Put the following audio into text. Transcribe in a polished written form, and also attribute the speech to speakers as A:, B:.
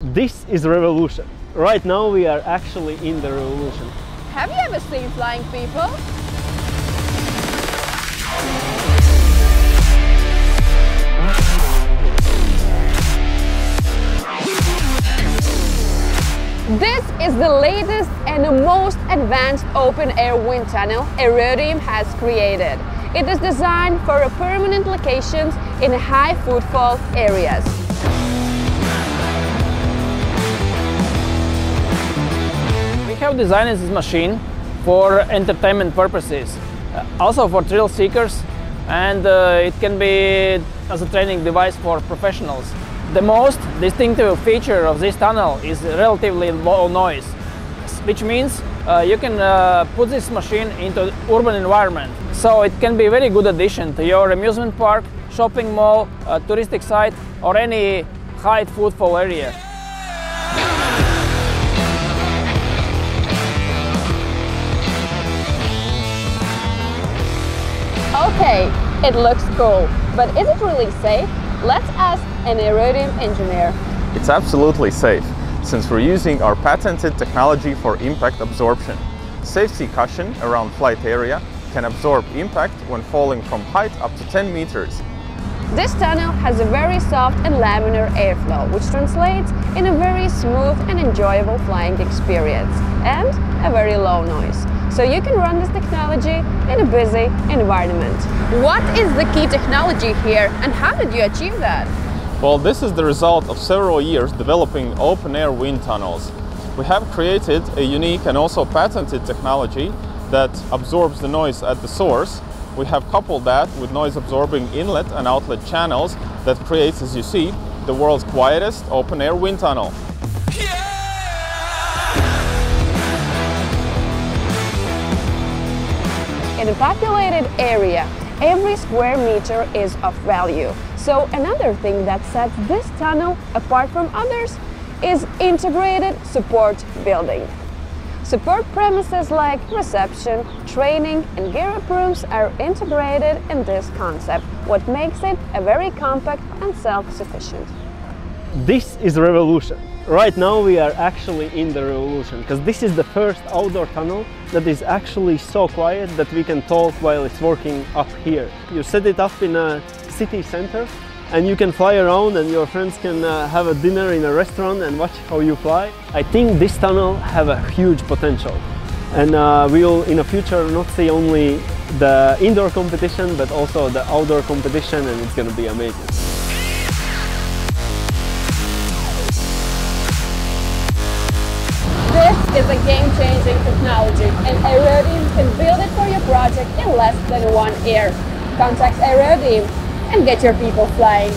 A: This is revolution. Right now we are actually in the revolution.
B: Have you ever seen flying people? This is the latest and the most advanced open-air wind tunnel Aerodium has created. It is designed for permanent locations in high footfall areas.
C: We have designed this machine for entertainment purposes, also for thrill seekers, and it can be as a training device for professionals. The most distinctive feature of this tunnel is relatively low noise, which means you can put this machine into urban environment. So it can be a very good addition to your amusement park, shopping mall, touristic site, or any high footfall area.
B: Okay, it looks cool, but is it really safe? Let's ask an Aerodium engineer.
D: It's absolutely safe, since we're using our patented technology for impact absorption. Safety cushion around flight area can absorb impact when falling from height up to 10 meters.
B: This tunnel has a very soft and laminar airflow, which translates in a very smooth and enjoyable flying experience, and a very low noise. So you can run this technology in a busy environment. What is the key technology here, and how did you achieve that?
D: Well, this is the result of several years developing open-air wind tunnels. We have created a unique and also patented technology that absorbs the noise at the source. We have coupled that with noise-absorbing inlet and outlet channels that creates, as you see, the world's quietest open-air wind tunnel.
B: In a populated area, every square meter is of value. So another thing that sets this tunnel apart from others is integrated support building. Support premises like reception, training and gear-up rooms are integrated in this concept, what makes it a very compact and self-sufficient.
A: This is revolution. Right now we are actually in the revolution, because this is the first outdoor tunnel that is actually so quiet that we can talk while it's working up here. You set it up in a city center and you can fly around, and your friends can have a dinner in a restaurant and watch how you fly. I think this tunnel have a huge potential, and we will in the future not see only the indoor competition but also the outdoor competition, and it's going to be amazing.
B: This is a game-changing technology, and Aerodium can build it for your project in less than 1 year. Contact Aerodium and get your people flying.